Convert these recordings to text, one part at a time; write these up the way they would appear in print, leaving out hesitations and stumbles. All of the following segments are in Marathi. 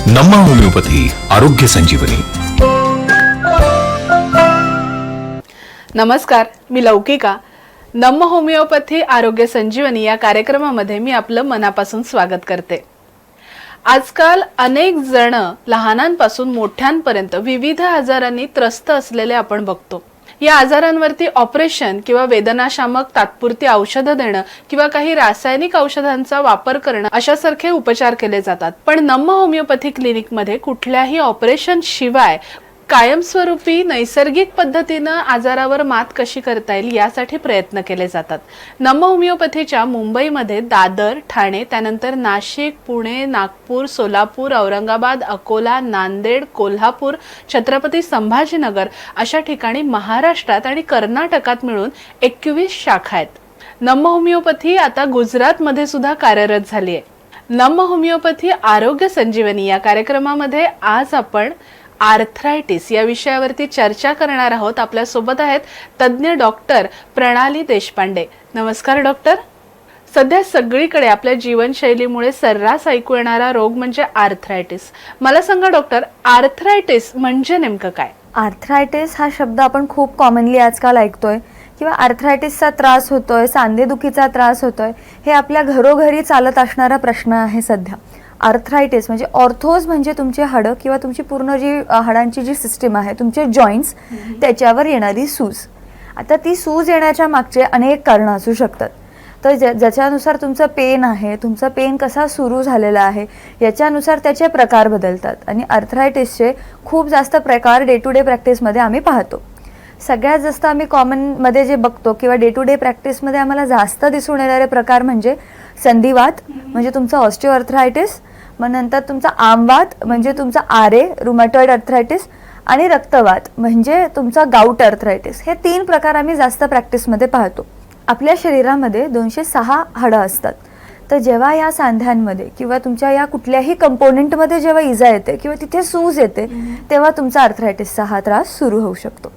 नम्मा होमिओपॅथी आरोग्य संजीवनी. नमस्कार, मी लौकिका. नम्मा होमिओपॅथी आरोग्य संजीवनी या कार्यक्रमामध्ये मी आपलं मनापासून स्वागत करते. आजकाल अनेक जण लहानांपासून मोठ्यांपर्यंत विविध आजारांनी त्रस्त असलेले आपण बघतो. या आजारांवरती ऑपरेशन किंवा वेदनाशामक तात्पुरती औषधं देणं किंवा काही रासायनिक औषधांचा वापर करणं अशासारखे उपचार केले जातात. पण नम्मा होमिओपॅथी क्लिनिकमध्ये कुठल्याही ऑपरेशन शिवाय कायमस्वरूपी नैसर्गिक पद्धतीनं आजारावर मात कशी करता येईल यासाठी प्रयत्न केले जातात. नम्मा होमिओपॅथीच्या मुंबईमध्ये दादर, ठाणे, त्यानंतर नाशिक, पुणे, नागपूर, सोलापूर, औरंगाबाद, अकोला, नांदेड, कोल्हापूर, छत्रपती संभाजीनगर अशा ठिकाणी महाराष्ट्रात आणि कर्नाटकात मिळून 21 शाखा आहेत. नम्मा होमिओपॅथी आता गुजरातमध्ये सुद्धा कार्यरत झाली आहे. नम्मा होमिओपॅथी आरोग्य संजीवनी या कार्यक्रमामध्ये आज आपण आर्थरायटिस या विषयावरती चर्चा करणार आहोत. आपल्या सोबत आहेत तज्ञ डॉक्टर प्रणाली देशपांडे. नमस्कार डॉक्टर. सध्या सगळीकडे आपल्या जीवनशैलीमुळे सर्रास ऐकू येणारा रोग म्हणजे आर्थरायटिस. मला सांगा डॉक्टर, आर्थरायटिस म्हणजे नेमकं काय? आर्थरायटिस हा शब्द आपण खूप कॉमनली आजकाल ऐकतोय किंवा आर्थरायटिसचा त्रास होतोय, सांधेदुखीचा त्रास होतोय, हे आपल्या घरोघरी चालत असणारा प्रश्न आहे सध्या. आर्थरायटिस म्हणजे ऑर्थोज म्हणजे तुमचे हाडं किंवा तुमची पूर्ण जी हाडांची जी सिस्टीम आहे, तुमचे जॉईंट्स, त्याच्यावर येणारी सूज. आता ती सूज येण्याच्या मागचे अनेक कारणं असू शकतात. तर ज्याच्यानुसार तुमचं पेन आहे, तुमचा पेन कसा सुरू झालेला आहे याच्यानुसार त्याचे प्रकार बदलतात. आणि आर्थरायटिसचे खूप जास्त प्रकार डे टू डे प्रॅक्टिसमध्ये आम्ही पाहतो. सगळ्यात जास्त आम्ही कॉमनमध्ये जे बघतो किंवा डे टू डे प्रॅक्टिसमध्ये आम्हाला जास्त दिसून येणारे प्रकार म्हणजे संधिवात म्हणजे तुमचा ऑस्टिओआर्थरायटिस, मग नंतर तुमचा आमवात म्हणजे तुमचा आरे रुमॅटॉइड आर्थरायटिस, आणि रक्तवात म्हणजे तुमचा गाऊट आर्थरायटिस. हे 3 प्रकार आम्ही जास्त प्रॅक्टिसमध्ये पाहतो. आपल्या शरीरामध्ये 206 हाडं असतात. तर जेव्हा या सांध्यांमध्ये किंवा तुमच्या या कुठल्याही कंपोनेंटमध्ये जेव्हा इजा येते किंवा तिथे सूज येते तेव्हा तुमचा आर्थरायटिसचा हा त्रास सुरू होऊ शकतो.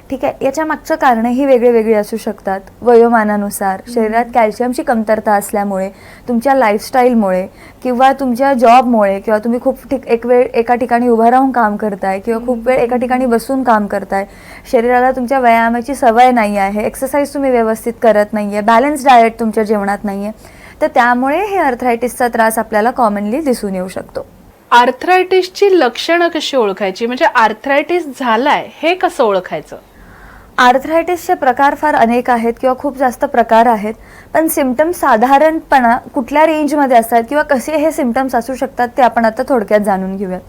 ठीक आहे. याच्या मागचं कारणंही वेगळी असू शकतात. वयोमानानुसार, शरीरात कॅल्शियमची कमतरता असल्यामुळे, तुमच्या लाईफस्टाईलमुळे किंवा तुमच्या जॉबमुळे किंवा तुम्ही खूप एक वेळ एका ठिकाणी उभं राहून काम करताय किंवा खूप वेळ एका ठिकाणी बसून काम करताय, शरीराला तुमच्या व्यायामाची सवय नाही आहे, एक्सरसाइज तुम्ही व्यवस्थित करत नाही आहे, बॅलन्स डाएट तुमच्या जेवणात नाही आहे, तर त्यामुळे हे आर्थरायटिसचा त्रास आपल्याला कॉमनली दिसून येऊ शकतो. आर्थरायटिसची लक्षणं कशी ओळखायची, म्हणजे आर्थरायटिस झालाय हे कसं ओळखायचं? आर्थरायटिसचे प्रकार फार अनेक आहेत किंवा खूप जास्त प्रकार आहेत. पण सिम्पटम्स साधारणपणा कुठल्या रेंजमध्ये असतात किंवा कसे हे सिम्पटम्स असू शकतात ते आपण आता थोडक्यात जाणून घेऊयात.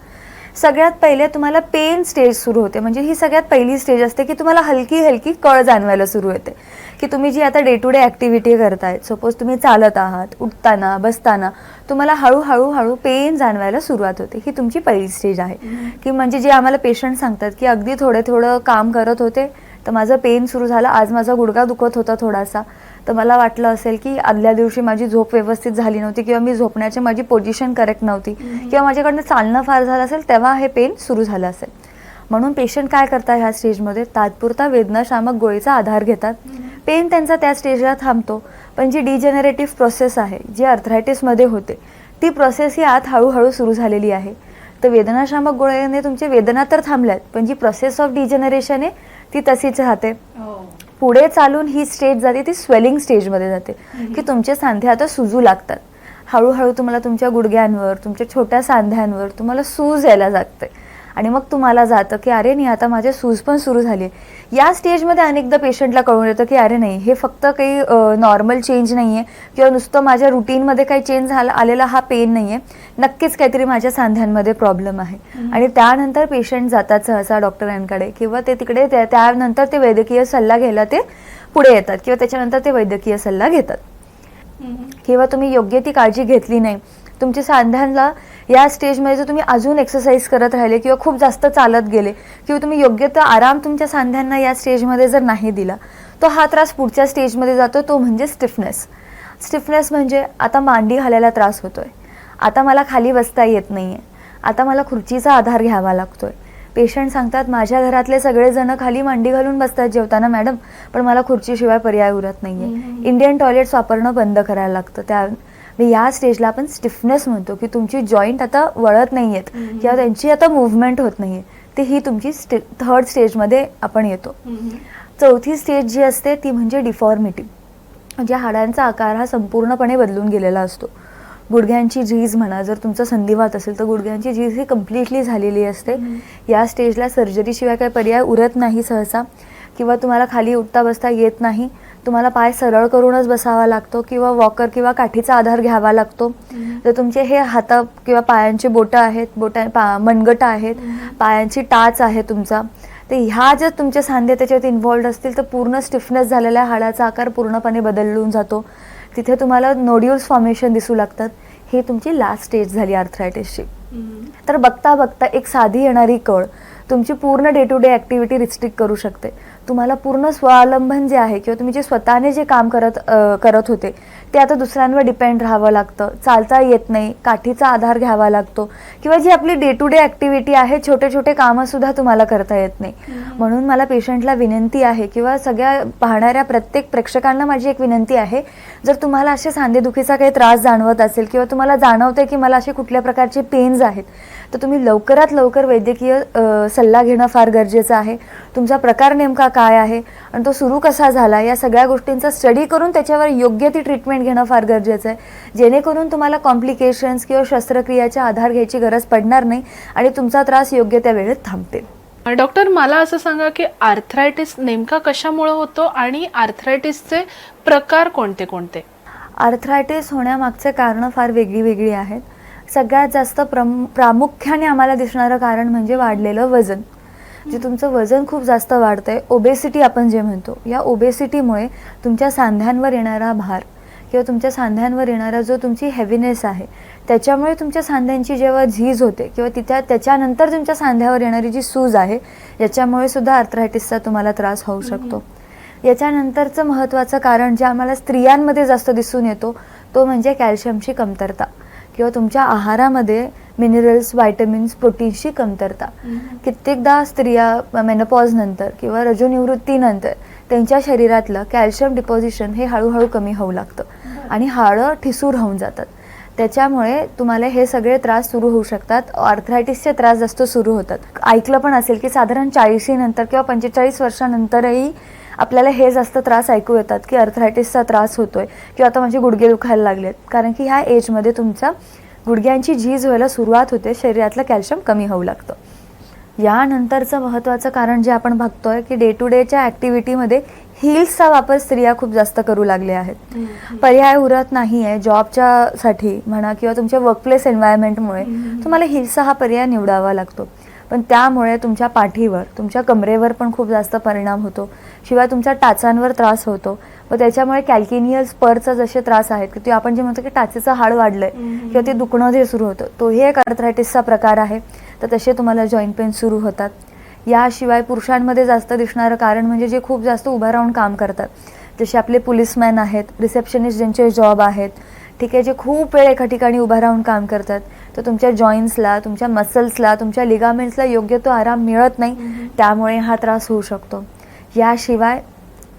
सगळ्यात पहिले तुम्हाला पेन स्टेज सुरू होते. म्हणजे ही सगळ्यात पहिली स्टेज असते की तुम्हाला हलकी कळ जाणवायला सुरू होते की तुम्ही जी आता डे टू डे ॲक्टिव्हिटी करताय, सपोज तुम्ही चालत आहात, उठताना बसताना तुम्हाला हळूहळू पेन जाणवायला सुरुवात होते. ही तुमची पहिली स्टेज आहे. की म्हणजे जे आम्हाला पेशंट सांगतात की अगदी थोडं काम करत होते तर माझं पेन सुरू झालं. आज माझा गुडघा दुखत होता थोडासा, तर मला वाटलं असेल की आदल्या दिवशी माझी झोप व्यवस्थित झाली नव्हती किंवा मी झोपण्याची माझी पोझिशन करेक्ट नव्हती किंवा माझ्याकडनं चालणं फार झालं असेल, तेव्हा हे पेन सुरू झालं असेल. म्हणून पेशंट काय करतात ह्या स्टेजमध्ये, तात्पुरता वेदनाशामक गोळीचा आधार घेतात. पेन त्यांचा त्या स्टेजला थांबतो. पण जी डिजेनरेटिव्ह प्रोसेस आहे, जी आर्थरायटिसमध्ये होते, ती प्रोसेस ही आत हळूहळू सुरू झालेली आहे. तर वेदनाशामक गोळ्याने तुमची वेदना तर थांबल्यात, पण जी प्रोसेस ऑफ डिजेनरेशन आहे ती तशीच राहते. पुढे चालून ही स्टेज जाते, ती स्वेलिंग स्टेजमध्ये जाते की तुमचे सांधे आता सुजू लागतात. हळूहळू तुम्हाला तुमच्या गुडघ्यांवर, तुमच्या छोट्या सांध्यांवर तुम्हाला सूज यायला लागते आणि मग तुम्हाला जातं की अरे नाही, आता माझे सूज पण सुरू झाली. या स्टेजमध्ये अनेकदा पेशंटला कळून येतं की अरे नाही, हे फक्त काही नॉर्मल चेंज नाही आहे किंवा नुसतं माझ्या रुटीनमध्ये काही चेंज आलेला हा पेन नाही आहे, नक्कीच काहीतरी माझ्या सांध्यांमध्ये प्रॉब्लेम आहे. आणि त्यानंतर पेशंट जातात सहसा डॉक्टरांकडे किंवा ते तिकडे त्यानंतर ते वैद्यकीय सल्ला घ्यायला ते पुढे येतात किंवा त्याच्यानंतर ते वैद्यकीय सल्ला घेतात. किंवा तुम्ही योग्य ती काळजी घेतली नाही, तुमच्या सांध्यांना या स्टेजमध्ये जर तुम्ही अजून एक्सरसाइज करत राहिले किंवा खूप जास्त चालत गेले किंवा तुम्ही योग्य तो आराम तुमच्या सांध्यांना या स्टेजमध्ये जर नाही दिला, तो हा त्रास पुढच्या स्टेजमध्ये जातो. तो म्हणजे स्टिफनेस म्हणजे आता मांडी घालायला त्रास होतोय, आता मला खाली बसता येत नाही आहे, आता मला खुर्चीचा आधार घ्यावा लागतोय. पेशंट सांगतात माझ्या घरातले सगळेजण खाली मांडी घालून बसतात जेवताना मॅडम, पण मला खुर्चीशिवाय पर्याय उरत नाही आहे. इंडियन टॉयलेट्स वापरणं बंद करायला लागतं. त्या मी या स्टेजला आपण स्टिफनेस म्हणतो, की तुमची जॉईंट आता वळत नाही आहेत किंवा त्यांची आता मुवमेंट होत नाही आहे, ती ही तुमची थर्ड स्टेजमध्ये आपण येतो. चौथी स्टेज जी असते ती म्हणजे डिफॉर्मिटी, म्हणजे हाडांचा आकार हा संपूर्णपणे बदलून गेलेला असतो. गुडघ्यांची झीज म्हणा, जर तुमचा संधिवात असेल तर गुडघ्यांची झीज ही कम्प्लिटली झालेली असते. या स्टेजला सर्जरीशिवाय काही पर्याय उरत नाही सहसा, किंवा तुम्हाला खाली उठता बसता येत नाही, तुम्हाला पाय सरळ करूनच बसावा लागतो किंवा वॉकर किंवा काठीचा आधार घ्यावा लागतो. तर तुमचे हे हात किंवा पायांची बोटं आहेत, मनगटं आहेत, पायांची टाच आहे तुमचा, तर ह्या जर तुमचे सांधे त्याच्यात इन्व्हॉल्ड असतील तर पूर्ण स्टिफनेस झालेल्या हाडाचा आकार पूर्णपणे बदलून जातो. तिथे तुम्हाला नोड्युल्स फॉर्मेशन दिसू लागतात. ही तुमची लास्ट स्टेज झाली आर्थरायटिसची. तर बघता बघता एक साधी येणारी कळ तुमची पूर्ण day to day activity restrict करू शकते. तुम्हाला पूर्ण स्वावलंबन जे आहे किंवा तुम्ही जे स्वतःने जे काम करत होते ते आता दुसऱ्यांवर डिपेंड राहावं लागतं. चालता येत नाही, काठीचा आधार घ्यावा लागतो, किंवा जी आपली डे टू डे ॲक्टिव्हिटी आहे, छोटे छोटे कामंसुद्धा तुम्हाला करता येत नाही. म्हणून मला पेशंटला विनंती आहे किंवा सगळ्या पाहणाऱ्या प्रत्येक प्रेक्षकांना माझी एक विनंती आहे, जर तुम्हाला असे सांधेदुखीचा काही त्रास जाणवत असेल किंवा तुम्हाला जाणवते की मला असे कुठल्या प्रकारचे पेन्स आहेत, तर तुम्ही लवकरात लवकर वैद्यकीय सल्ला घेणं फार गरजेचं आहे. तुमचा प्रकार नेमका काय आहे आणि तो सुरू कसा झाला या सगळ्या गोष्टींचा स्टडी करून त्याच्यावर योग्य ती ट्रीटमेंट घेणं फार गरजेचं आहे, जेणेकरून तुम्हाला कॉम्प्लिकेशन्स किंवा शस्त्रक्रियाचा आधार घ्यायची गरज पडणार नाही आणि तुमचा त्रास योग्य त्या वेळेत थांबते. डॉक्टर, मला असं सांगा की आर्थरायटिस नेमका कशामुळे होतो आणि आर्थरायटिसचे प्रकार कोणते कोणते? आर्थरायटिस होण्यामागचे कारणं फार वेगळी आहेत. सगळ्यात जास्त प्रामुख्याने आम्हाला दिसणारं कारण म्हणजे वाढलेलं वजन. जे तुमचं वजन खूप जास्त वाढतंय, ओबेसिटी आपण जे म्हणतो, या ओबेसिटीमुळे तुमच्या सांध्यांवर येणारा भार किंवा तुमच्या सांध्यांवर येणारा जो तुमची हेवीनेस आहे, त्याच्यामुळे तुमच्या सांध्यांची जेव्हा झीज होते किंवा त्याच्यानंतर तुमच्या सांध्यावर येणारी जी सूज आहे, याच्यामुळे सुद्धा आर्थरायटिसचा तुम्हाला त्रास होऊ शकतो. याच्यानंतरचं महत्त्वाचं कारण जे आम्हाला स्त्रियांमध्ये जास्त दिसून येतो तो म्हणजे कॅल्शियमची कमतरता किंवा तुमच्या आहारामध्ये मिनरल्स, व्हायटमिन्स, प्रोटीन्सची कमतरता. कित्येकदा स्त्रिया मेनोपॉज नंतर किंवा रजोनिवृत्तीनंतर त्यांच्या शरीरातलं कॅल्शियम डिपॉझिशन हे हळूहळू कमी होऊ लागतं आणि हाडं ठिसूळ होऊन जातात. त्याच्यामुळे तुम्हाला हे सगळे त्रास सुरू होऊ शकतात. आर्थरायटिसचे त्रास जास्त सुरू होतात. ऐकलं पण असेल की साधारण 40 नंतर किंवा 45 वर्षानंतरही आपल्याला हे जास्त त्रास ऐकू येतात की आर्थरायटिसचा त्रास होतोय किंवा आता माझे गुडघे दुखायला लागलेत, कारण की ह्या एजमध्ये तुमच्या गुडघ्यांची झीज व्हायला सुरुवात होते, शरीरातलं कॅल्शियम कमी होऊ लागतं. यानंतरचं महत्त्वाचं कारण जे आपण बघतोय की डे टू डेच्या ॲक्टिव्हिटीमध्ये हिल्सचा वापर स्त्रिया खूप जास्त करू लागल्या आहेत. पर्याय उरत नाही आहे जॉबच्यासाठी म्हणा किंवा तुमच्या वर्कप्लेस एन्व्हायरमेंटमुळे तुम्हाला हिल्सचा हा पर्याय निवडावा लागतो. पण त्यामुळे तुमच्या पाठीवर, तुमच्या कमरेवर पण खूप जास्त परिणाम होतो, शिवाय तुमच्या टाचांवर त्रास होतो व त्याच्यामुळे कॅल्किनियल स्परचा जसे त्रास आहेत की ते आपण जे म्हणतो की टाचेचं हाड वाढलंय किंवा ते दुखणं जे सुरू होतं, तोही एक आर्थरायटिसचा प्रकार आहे. तर तसे तुम्हाला जॉईंट पेन सुरू होतात. याशिवाय पुरुषांमध्ये जास्त दिसणारं कारण म्हणजे जे खूप जास्त उभं राहून काम करतात, जसे आपले पोलिसमॅन आहेत, रिसेप्शनिस्ट ज्यांचे जॉब आहेत, ठीक आहे, जे खूप वेळ एका ठिकाणी उभं राहून काम करतात, तर तुमच्या जॉईंट्सला, तुमच्या मसल्सला, तुमच्या लिगामेंट्सला योग्य तो आराम मिळत नाही, त्यामुळे हा त्रास होऊ शकतो. याशिवाय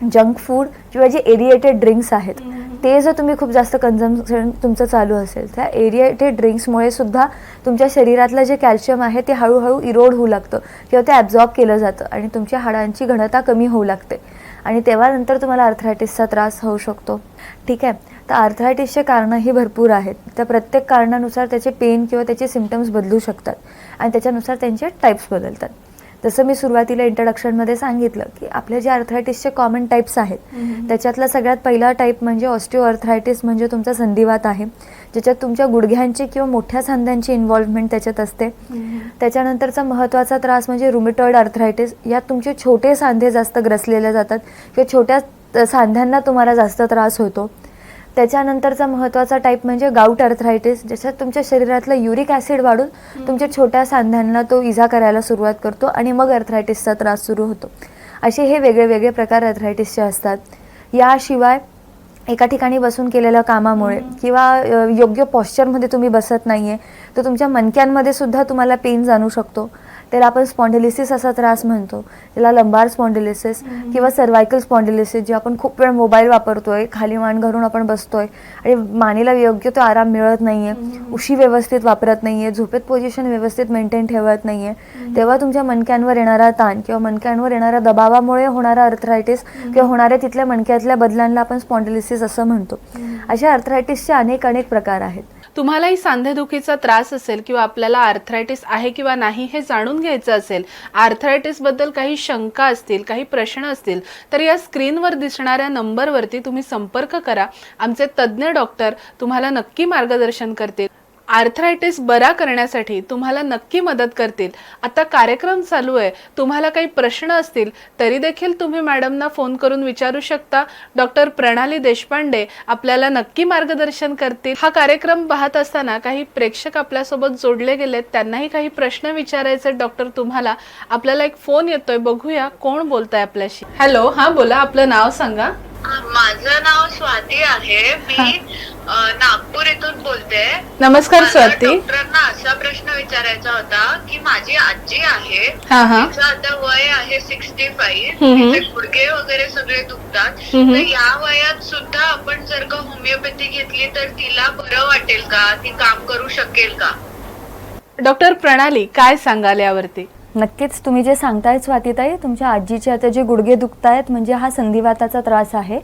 जंक फूड किंवा जे एरिएटेड ड्रिंक्स आहेत ते जर तुम्ही खूप जास्त कन्झम्पशन तुमचं चालू असेल, त्या एरिएटेड ड्रिंक्समुळे सुद्धा तुमच्या शरीरातलं जे कॅल्शियम आहे ते हळूहळू इरोड होऊ लागतं किंवा ते ॲब्झॉर्ब केलं जातं आणि तुमच्या हाडांची घनता कमी होऊ लागते आणि तेव्हा नंतर तुम्हाला आर्थरायटिसचा त्रास होऊ शकतो. ठीक आहे, तर आर्थरायटिसचे कारणंही भरपूर आहेत. त्या प्रत्येक कारणानुसार त्याचे पेन किंवा त्याचे सिम्पटम्स बदलू शकतात आणि त्याच्यानुसार त्यांचे टाईप्स बदलतात. जसं मी सुरुवातीला इंट्रोडक्शनमध्ये सांगितलं की आपले जे आर्थरायटिसचे कॉमन टाईप्स आहेत त्याच्यातला सगळ्यात पहिला टाईप म्हणजे ऑस्टिओआर्थरायटिस, म्हणजे तुमचा संधिवात आहे, ज्याच्यात तुमच्या गुडघ्यांची किंवा मोठ्या सांध्यांची इन्व्हॉल्वमेंट त्याच्यात असते. त्याच्यानंतरचा महत्त्वाचा त्रास म्हणजे रुमेटॉइड आर्थरायटिस. यात तुमचे छोटे सांधे जास्त ग्रसलेले जातात किंवा छोट्या सांध्यांना तुम्हाला जास्त त्रास होतो. त्याच्यानंतरचा महत्त्वाचा टाईप म्हणजे गाऊट आर्थरायटिस, ज्याच्यात तुमच्या शरीरातलं युरिक ॲसिड वाढून तुमच्या छोट्या सांध्यांना तो इजा करायला सुरुवात करतो आणि मग आर्थरायटिसचा त्रास सुरू होतो. असे हे वेगळे वेगळे प्रकार आर्थरायटिसचे असतात. याशिवाय एका ठिकाणी बसून केलेल्या कामामुळे किंवा योग्य पॉश्चरमध्ये तुम्ही बसत नाही आहे तर तुमच्या मणक्यांमध्ये सुद्धा तुम्हाला पेन जाणू शकतो. त्याला आपण स्पॉन्डिलिसिस असा त्रास म्हणतो, त्याला लंबार स्पॉन्डिलिसिस किंवा सर्वायकल स्पॉन्डिलिसिस, जे आपण खूप वेळ मोबाईल वापरतोय, खाली मान घालून आपण बसतोय आणि मानेला योग्य तो आराम मिळत नाहीये, उशी व्यवस्थित वापरत नाहीये, झोपेत पोझिशन व्यवस्थित मेंटेन ठेवत नाहीये, तेव्हा तुमच्या मणक्यांवर येणारा ताण किंवा मणक्यांवर येणाऱ्या दबावामुळे होणारा अर्थरायटिस किंवा होणाऱ्या तिथल्या मणक्यातल्या बदलांना आपण स्पॉन्डिलिसिस असं म्हणतो. अशा अर्थरायटिसचे अनेक प्रकार आहेत. तुम्हालाही सांधेदुखीचा त्रास असेल किंवा आपल्याला आर्थरायटिस आहे किंवा नाही हे जाणून घ्यायचं असेल, आर्थरायटिस बद्दल काही शंका असतील, काही प्रश्न असतील, तर या स्क्रीनवर दिसणाऱ्या नंबरवरती तुम्ही संपर्क करा. आमचे तज्ज्ञ डॉक्टर तुम्हाला नक्की मार्गदर्शन करतील, आर्थरायटिस बरा करण्यासाठी तुम्हाला नक्की मदत करतील. आता कार्यक्रम चालू आहे, तुम्हाला काही प्रश्न असतील तरी देखील तुम्ही मॅडमना फोन करून विचारू शकता. डॉक्टर प्रणाली देशपांडे आपल्याला नक्की मार्गदर्शन करतील. हा कार्यक्रम पाहत असताना काही प्रेक्षक आपल्यासोबत जोडले गेलेत, त्यांनाही काही प्रश्न विचारायचे. डॉक्टर तुम्हाला आपल्याला एक फोन येतोय, बघूया कोण बोलताय आपल्याशी. हॅलो, हा बोला, आपलं नाव सांगा. माझं नाव स्वाती आहे. मी नागपूर इथून बोलते. नमस्कार स्वाती. डॉक्टरांना असा प्रश्न विचारायचा होता की माझी आजी आहे, तिचं आता वय आहे 65, तिचे गुडघे वगैरे सगळे दुखतात, तर या वयात सुद्धा आपण जर का होमिओपॅथी घेतली तर तिला बरं वाटेल का, ती काम करू शकेल का? डॉक्टर प्रणाली काय सांगाल यावरती? नक्कीच, तुम्ही जे सांगताय स्वातीताई, तुमच्या आजीचे आता जे गुडघे दुखतायत म्हणजे हा संधिवाताचा त्रास आहे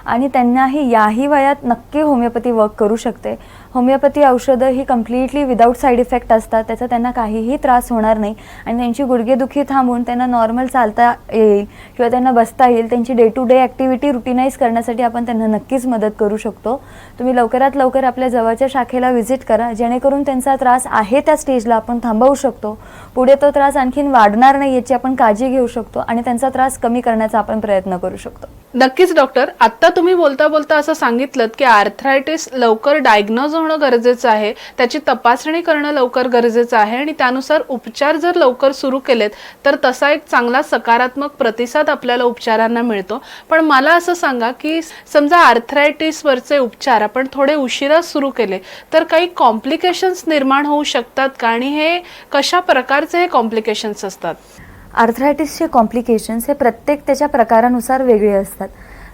आणि त्यांनाही याही वयात नक्की होमिओपॅथी वर्क करू शकते. होमिओपॅथी औषधं ही कम्प्लिटली विदाऊट साईड इफेक्ट असतात, त्याचा त्यांना काहीही त्रास होणार नाही आणि त्यांची गुडघेदुखी थांबून त्यांना नॉर्मल चालता येईल किंवा त्यांना बसता येईल. त्यांची डे टू डे ॲक्टिव्हिटी रुटीनाईज करण्यासाठी आपण त्यांना नक्कीच मदत करू शकतो. तुम्ही लवकरात लवकर आपल्या जवळच्या शाखेला व्हिजिट करा, जेणेकरून त्यांचा त्रास आहे त्या स्टेजला आपण थांबवू शकतो. पुढे तो त्रास आणखीन वाढणार नाही याची आपण काळजी घेऊ शकतो आणि त्यांचा त्रास कमी करण्याचा आपण प्रयत्न करू शकतो. नक्कीच डॉक्टर, आता तुम्ही बोलता बोलता असं सांगितलं की आर्थरायटिस लवकर डायग्नोज होणं गरजेचं आहे, त्याची तपासणी करणं लवकर गरजेचं आहे आणि त्यानुसार उपचार जर लवकर सुरू केलेत तर तसा एक चांगला सकारात्मक प्रतिसाद आपल्याला उपचारांना मिळतो. पण मला असं सांगा की समजा आर्थरायटिसवरचे उपचार आपण थोडे उशिरा सुरू केले तर काही कॉम्प्लिकेशन्स निर्माण होऊ शकतात का, आणि हे कशा प्रकारचे हे कॉम्प्लिकेशन्स असतात? आर्थरायटिसचे कॉम्प्लिकेशन्स हे प्रत्येक त्याच्या प्रकारानुसार वेगळे असतात.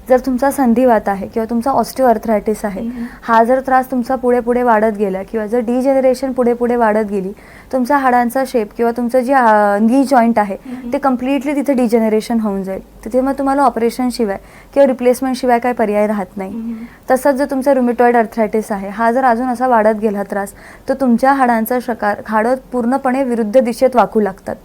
जर तुमचा संधिवात आहे किंवा तुमचा ऑस्टिओआर्थरायटिस आहे, हा जर त्रास तुमचा पुढे पुढे वाढत गेला किंवा जर डिजेनरेशन पुढे पुढे वाढत गेली, तुमचा हाडांचा शेप किंवा तुमचं जे नी जॉईंट आहे ते कम्प्लिटली तिथे डिजेनरेशन होऊन जाईल. तिथे मग तुम्हाला ऑपरेशन शिवाय किंवा रिप्लेसमेंट शिवाय काही पर्याय राहत नाही. तसंच जर तुमचा रुमेटॉइड अर्थरायटिस आहे, हा जर अजून असा वाढत गेला त्रास, तर तुमच्या हाडांचा हाडं पूर्णपणे विरुद्ध दिशेत वाकू लागतात.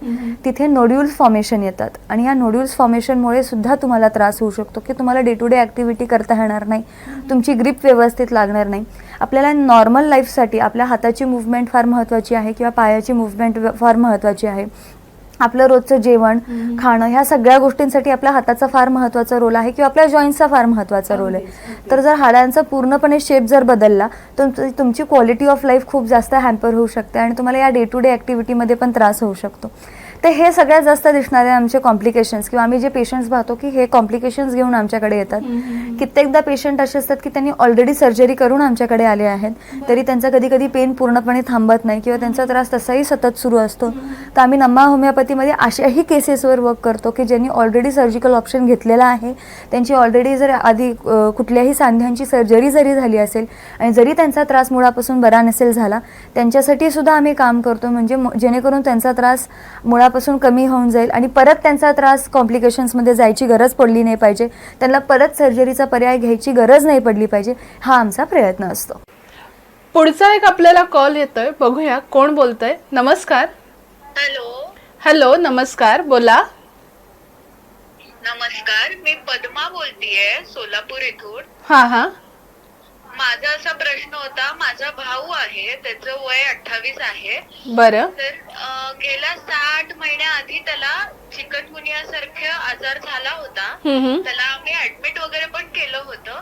तिथे नोड्यूल्स फॉर्मेशन येतात आणि या नोड्यूल्स फॉर्मेशनमुळे सुद्धा तुम्हाला त्रास होऊ शकतो की तुम्हाला डे टू डे ॲक्टिव्हिटी करता येणार नाही, तुमची ग्रिप व्यवस्थित लागणार नाही. आपल्याला नॉर्मल लाईफसाठी आपल्या हाताची मूव्हमेंट फार महत्त्वाची आहे किंवा पायाची मूव्हमेंट फार महत्त्वाची आहे. आपलं रोजचं जेवण खाणं ह्या सगळ्या गोष्टींसाठी आपल्या हाताचा फार महत्त्वाचा रोल आहे किंवा आपल्या जॉईंट्सचा फार महत्त्वाचा रोल आहे. तर जर हाडांचा पूर्णपणे शेप जर बदलला तर तुमची क्वालिटी ऑफ लाईफ खूप जास्त हॅम्पर होऊ शकते आणि तुम्हाला या डे टू डे ॲक्टिव्हिटीमध्ये पण त्रास होऊ शकतो. तर हे सगळ्यात जास्त दिसणारे आमचे कॉम्प्लिकेशन्स किंवा आम्ही जे पेशंट्स पाहतो की हे कॉम्प्लिकेशन्स घेऊन आमच्याकडे येतात. कित्येकदा पेशंट असे असतात की त्यांनी ऑलरेडी सर्जरी करून आमच्याकडे आले आहेत, तरी त्यांचा कधी कधी पेन पूर्णपणे थांबत नाही किंवा त्यांचा त्रास तसाही सतत सुरू असतो. तर आम्ही नमा होमिओपॅथीमध्ये अशाही केसेसवर वर्क करतो की ज्यांनी ऑलरेडी सर्जिकल ऑप्शन घेतलेला आहे, त्यांची ऑलरेडी जर आधी कुठल्याही सांध्यांची सर्जरी जरी झाली असेल आणि जरी त्यांचा त्रास मुळापासून बरा नसेल झाला, त्यांच्यासाठी सुद्धा आम्ही काम करतो, म्हणजे जेणेकरून त्यांचा त्रास मुळापासून कमी होऊन जाईल आणि परत त्यांचा त्रास कॉम्प्लिकेशन्समध्ये जायची गरज पडली नाही पाहिजे, त्यांना परत सर्जरीचा पर्याय घ्यायची गरज नाही पडली पाहिजे, हा आमचा प्रयत्न असतो. पुढचा एक आपल्याला कॉल येतोय, बघूया कोण बोलतंय. नमस्कार. हॅलो. हॅलो, नमस्कार, बोला. नमस्कार, मी पद्मा बोलतीये सोलापूर इथून. हा. माझा असा प्रश्न होता, माझा भाऊ आहे, त्याचं वय 28 आहे. बरं. तर गेल्या 60 महिन्याआधी त्याला चिकनगुनिया सारखे आजार झाला होता. त्याला आम्ही ऍडमिट वगैरे पण केलं होतं,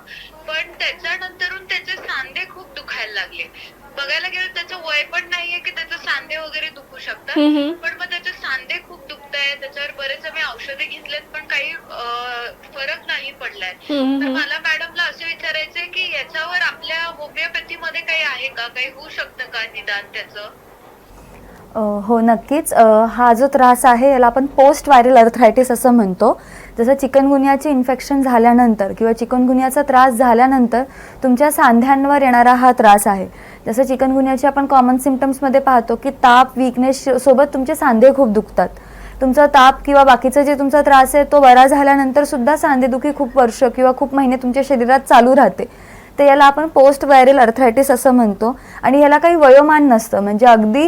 पण त्याच्यानंतरून त्याचे सांधे खूप दुखायला लागले. बघायला गेलं त्याचं वय पण नाहीये की त्याचे सांधे वगैरे दुखू शकतात, पण मग त्याचे सांधे खूप दुखताय. त्याच्यावर बरेच आम्ही औषधे घेतलेत पण काही फरक नाही पडलाय. तर मला मॅडमला असं विचारायचंय की याच्यावर आपल्या होमिओपॅथी मध्ये काही आहे का, काही होऊ शकतं का निदान त्याचं? हो नक्कीच. हा जो त्रास आहे याला आपण पोस्ट व्हायरल अर्थरायटिस असं म्हणतो. जसं चिकनगुन्याचे इन्फेक्शन झाल्यानंतर किंवा चिकनगुन्याचा त्रास झाल्यानंतर तुमच्या सांध्यांवर येणारा हा त्रास आहे. जसं चिकनगुन्याचे आपण कॉमन सिम्पटम्समध्ये पाहतो की ताप, वीकनेस सोबत तुमचे सांधे खूप दुखतात. तुमचा ताप किंवा बाकीचा जे तुमचा त्रास आहे तो बरा झाल्यानंतर सुद्धा सांधेदुखी खूप वर्ष किंवा खूप महिने तुमच्या शरीरात चालू राहते. तर याला आपण पोस्ट व्हायरल अर्थरायटिस असं म्हणतो. आणि याला काही वयोमान नसतं, म्हणजे अगदी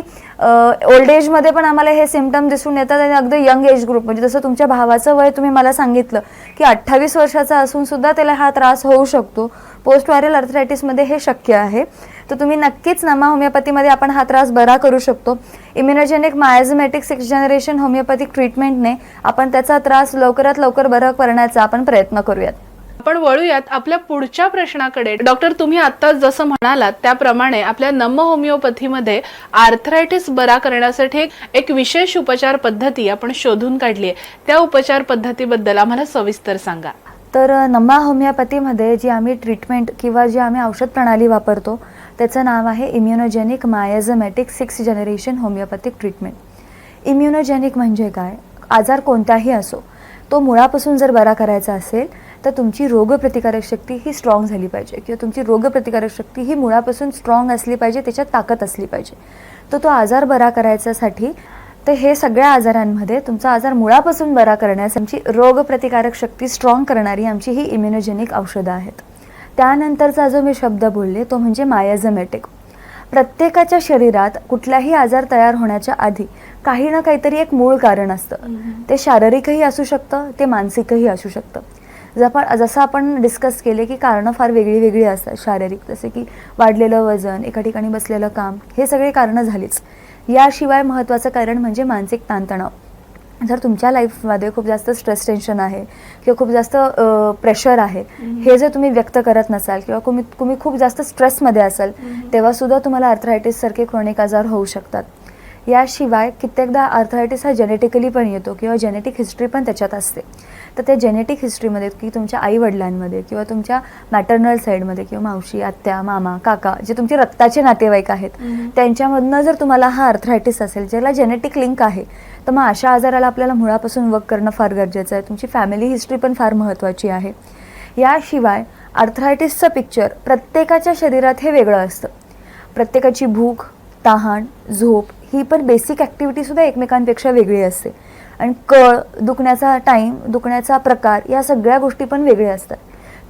ओल्ड एजमध्ये पण आम्हाला हे सिम्पटम दिसून येतात आणि अगदी यंग एज ग्रुप, म्हणजे जसं तुमच्या भावाचं वय तुम्ही मला सांगितलं की 28 वर्षाचा असून सुद्धा त्याला हा त्रास होऊ शकतो. पोस्ट व्हायरल अर्थरायटिसमध्ये हे शक्य आहे. तर तुम्ही नक्कीच नमा होमिओपॅथीमध्ये आपण हा त्रास बरा करू शकतो. इम्युनोजेनिक मायझोमॅटिक 6th जनरेशन होमिओपॅथिक ट्रीटमेंटने आपण त्याचा त्रास लवकरात लवकर बरा करण्याचा आपण प्रयत्न करूयात. आपण वळूयात आपल्या पुढच्या प्रश्नाकडे. डॉक्टर, तुम्ही आता जसं म्हणालात त्याप्रमाणे आपल्या नम होमिओपॅथीमध्ये आर्थरायटिस बरा करण्यासाठी एक विशेष उपचार पद्धती आपण शोधून काढली आहे. त्या उपचार पद्धतीबद्दल आम्हाला सविस्तर सांगा. तर नमा होमिओपॅथीमध्ये जी आम्ही ट्रीटमेंट किंवा जी आम्ही औषध प्रणाली वापरतो त्याचं नाव आहे इम्युनोजेनिक मायझोमॅटिक 6th generation homeopathic treatment. Immunogenic म्हणजे काय? आजार कोणताही असो तो मुळापासून जर बरा करायचा असेल तर तुमची रोगप्रतिकारक शक्ती ही स्ट्रॉंग झाली पाहिजे किंवा तुमची रोगप्रतिकारक शक्ती ही मुळापासून स्ट्रॉंग असली पाहिजे, त्याच्यात ताकद असली पाहिजे. तर तो आजार बरा करायच्यासाठी तर हे सगळ्या आजारांमध्ये तुमचा आजार मुळापासून बरा करण्यासाठी रोगप्रतिकारक शक्ती स्ट्रॉंग करणारी आमची ही इम्युनोजेनिक औषधं आहेत. त्यानंतरचा जो मी शब्द बोलले तो म्हणजे मायझोमॅटिक. प्रत्येकाच्या शरीरात कुठलाही आजार तयार होण्याच्या आधी काही ना काहीतरी एक मूळ कारण असतं. ते शारीरिकही असू शकतं, ते मानसिकही असू शकतं. जसं आपण डिस्कस केले की कारणं फार वेगळी वेगळी असतात. शारीरिक जसे की वाढलेलं वजन, एका ठिकाणी बसलेलं काम, हे सगळे कारणं झालीच. याशिवाय महत्त्वाचं कारण म्हणजे मानसिक ताणतणाव. जर तुमच्या लाईफमध्ये खूप जास्त स्ट्रेस टेन्शन आहे किंवा खूप जास्त प्रेशर आहे, हे जर तुम्ही व्यक्त करत नसाल किंवा तुम्ही खूप जास्त स्ट्रेसमध्ये असाल तेव्हासुद्धा तुम्हाला आर्थरायटिससारखे क्रॉनिक आजार होऊ शकतात. याशिवाय कित्येकदा आर्थरायटिस हा जेनेटिकली पण येतो किंवा जेनेटिक हिस्ट्री पण त्याच्यात असते. तर त्या जेनेटिक हिस्ट्रीमध्ये की तुमच्या आईवडिलांमध्ये किंवा तुमच्या मॅटर्नल साईडमध्ये किंवा मावशी, आत्या, मामा, काका जे तुमचे रक्ताचे नातेवाईक आहेत त्यांच्यामधनं जर तुम्हाला हा आर्थरायटिस असेल ज्याला जेनेटिक लिंक आहे, तर मग अशा आजाराला आपल्याला मुळापासून वर्क करणं फार गरजेचं आहे. तुमची फॅमिली हिस्ट्री पण फार महत्त्वाची आहे. याशिवाय आर्थरायटिसचं पिक्चर प्रत्येकाच्या शरीरात हे वेगळं असतं. प्रत्येकाची भूक, तहान, झोप ही पण बेसिक ॲक्टिव्हिटीसुद्धा एकमेकांपेक्षा वेगळी असते. आणि कळ, दुखण्याचा टाईम, दुखण्याचा प्रकार या सगळ्या गोष्टी पण वेगळ्या असतात.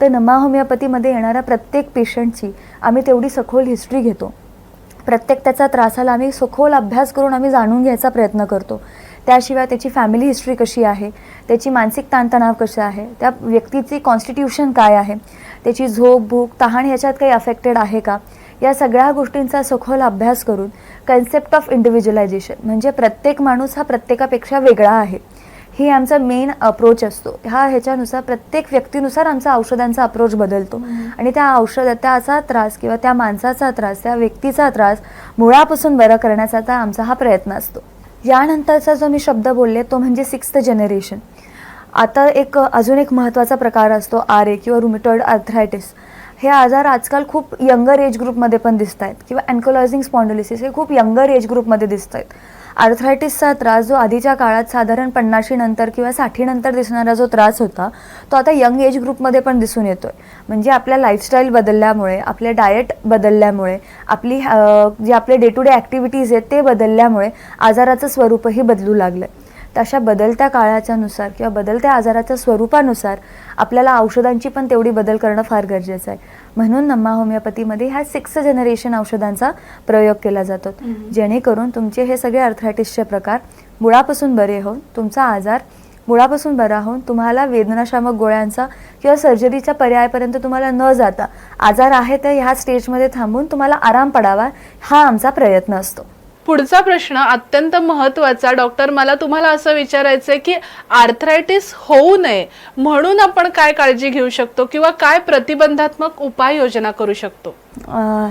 तर नमा होमिओपॅथीमध्ये येणाऱ्या प्रत्येक पेशंटची आम्ही तेवढी सखोल हिस्ट्री घेतो. प्रत्येक त्याचा त्रासाला आम्ही सखोल अभ्यास करून आम्ही जाणून घ्यायचा प्रयत्न करतो. त्याशिवाय त्याची फॅमिली हिस्ट्री कशी आहे, त्याची मानसिक ताणतणाव कसा आहे, त्या व्यक्तीची कॉन्स्टिट्यूशन काय आहे, त्याची झोप, भूक, तहान ह्याच्यात काही अफेक्टेड आहे का, या सगळ्या गोष्टींचा सखोल अभ्यास करून कन्सेप्ट ऑफ इंडिव्हिज्युअलायझेशन म्हणजे प्रत्येक माणूस हा प्रत्येकापेक्षा वेगळा आहे, ही आमचा मेन अप्रोच असतो. ह्याच्यानुसार प्रत्येक व्यक्तीनुसार आमचा औषधांचा अप्रोच बदलतो आणि त्याचा त्रास किंवा त्या माणसाचा त्रास, त्या व्यक्तीचा त्रास मुळापासून बरा करण्याचा आमचा हा प्रयत्न असतो. यानंतरचा जो मी शब्द बोलले तो म्हणजे 6th जनरेशन. आता अजून एक महत्त्वाचा प्रकार असतो RA किंवा रुमेटॉइड आर्थरायटिस. हे आजार आजकाल खूप यंगर एज ग्रुपमध्ये पण दिसत आहेत किंवा अँकोलायझिंग स्पॉन्डिलिसिस हे खूप यंगर एज ग्रुपमध्ये दिसत आहेत. आर्थरायटिसचा त्रास जो आधीच्या काळात साधारण 50 नंतर किंवा 60 नंतर दिसणारा जो त्रास होता तो आता यंग एज ग्रुपमध्ये पण दिसून येतोय. म्हणजे आपल्या लाईफस्टाईल बदलल्यामुळे, आपले डाएट बदलल्यामुळे, जे आपले डे टू डे ॲक्टिव्हिटीज आहेत ते बदलल्यामुळे आजाराचं स्वरूपही बदलू लागलं आहे. तशा बदलत्या काळाच्या नुसार किंवा बदलत्या आजाराच्या स्वरूपानुसार आपल्याला औषधांची पण तेवढी बदल करणं फार गरजेचं आहे. म्हणून नमा होमिओपॅथीमध्ये ह्या 6th जनरेशन औषधांचा प्रयोग केला जातो, जेणेकरून तुमचे हे सगळे आर्थरायटिसचे प्रकार मुळापासून बरे होऊन तुमचा आजार मुळापासून बरा होऊन तुम्हाला वेदनाशामक गोळ्यांचा किंवा सर्जरीच्या पर्यायापर्यंत तुम्हाला न जाता आजार आहे तर ह्या स्टेजमध्ये थांबून तुम्हाला आराम पडावा हा आमचा प्रयत्न असतो. पुढचा प्रश्न अत्यंत महत्त्वाचा. डॉक्टर, मला तुम्हाला असं विचारायचंय की आर्थरायटिस होऊ नये म्हणून आपण काय काळजी घेऊ शकतो किंवा काय प्रतिबंधात्मक उपाययोजना करू शकतो?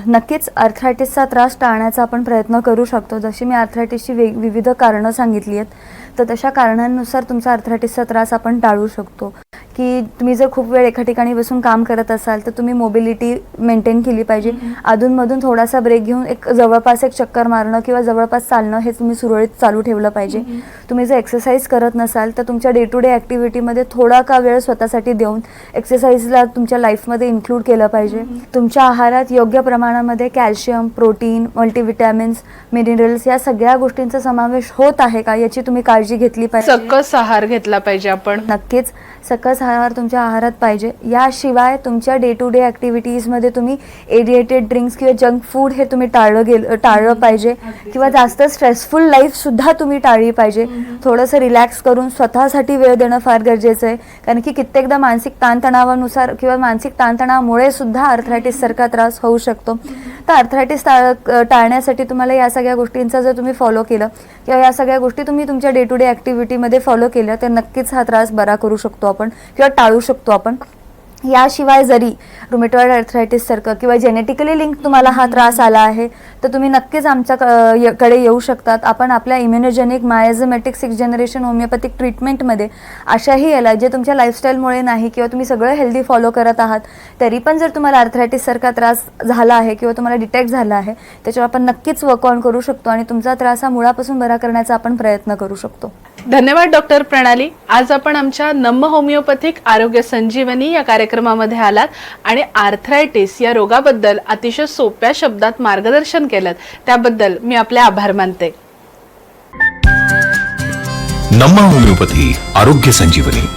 नक्कीच आर्थरायटिसचा त्रास टाळण्याचा आपण प्रयत्न करू शकतो. जशी मी आर्थरायटिसची विविध कारणं सांगितली आहेत तर तशा कारणांनुसार तुमचा आर्थरायटिसचा त्रास आपण टाळू शकतो. की तुम्ही जर खूप वेळ एका ठिकाणी बसून काम करत असाल तर तुम्ही मोबिलिटी मेंटेन केली पाहिजे. अधूनमधून थोडासा ब्रेक घेऊन जवळपास एक चक्कर मारणं किंवा जवळपास चालणं हे तुम्ही सुरळीत चालू ठेवलं पाहिजे. तुम्ही जर एक्सरसाइज करत नसाल तर तुमच्या डे टू डे ॲक्टिव्हिटीमध्ये थोडा का वेळ स्वतःसाठी देऊन एक्सरसाइजला तुमच्या लाईफमध्ये इन्क्लूड केलं पाहिजे. तुमच्या आहारात योग्य प्रमाणामध्ये कॅल्शियम, प्रोटीन, मल्टीविटॅमिन्स, मिनरल्स या सगळ्या गोष्टींचा समावेश होत आहे का याची तुम्ही काळजी घेतली पाहिजे. सकस आहार घेतला पाहिजे आपण. नक्कीच सकस आहार तुमच्या आहारात पाहिजे. याशिवाय तुमच्या डे टू डे ॲक्टिव्हिटीजमध्ये तुम्ही एडिएटेड ड्रिंक्स किंवा जंक फूड हे तुम्ही टाळलं पाहिजे किंवा जास्त स्ट्रेसफुल लाईफसुद्धा तुम्ही टाळली पाहिजे. थोडंसं रिलॅक्स करून स्वतःसाठी वेळ देणं फार गरजेचं आहे, कारण की कित्येकदा मानसिक ताणतणावानुसार किंवा मानसिक ताणतणावामुळे सुद्धा आर्थरायटिससारखा त्रास होऊ शकतो. तर आर्थरायटिस टाळण्यासाठी तुम्हाला या सगळ्या गोष्टींचा जर तुम्ही फॉलो केलं किंवा या सगळ्या गोष्टी तुम्ही तुमच्या डे टू डे ॲक्टिव्हिटीमध्ये फॉलो केल्या तर नक्कीच हा त्रास बरा करू शकतो आपण किंवा टाळू शकतो आपण. याशिवाय जरी रुमेटॉइड आर्थरायटिससारखं किंवा जेनेटिकली लिंक तुम्हाला हा त्रास आला आहे तर तुम्ही नक्कीच आमच्याकडे येऊ शकतात. आपण आपल्या इम्युनोजेनिक मायझोमॅटिक 6th जनरेशन होमिओपॅथिक ट्रीटमेंटमध्ये अशाही याला जे तुमच्या लाईफस्टाईलमुळे नाही किंवा तुम्ही सगळं हेल्दी फॉलो करत आहात तरी पण जर तुम्हाला आर्थरायटिससारखा त्रास झाला आहे किंवा तुम्हाला डिटेक्ट झाला आहे त्याच्यावर आपण नक्कीच वर्क ऑन करू शकतो आणि तुमचा त्रास हा मुळापासून बरा करण्याचा आपण प्रयत्न करू शकतो. धन्यवाद डॉक्टर प्रणाली. आज आपण आमच्या नम्म होमिओपॅथिक आरोग्य संजीवनी या कार्यक्रमामध्ये आलात आणि आर्थरायटिस या रोगाबद्दल अतिशय सोप्या शब्दात मार्गदर्शन केलं, त्याबद्दल मी आपले आभार मानते. नम्मा होमिओपॅथी आरोग्य संजीवनी.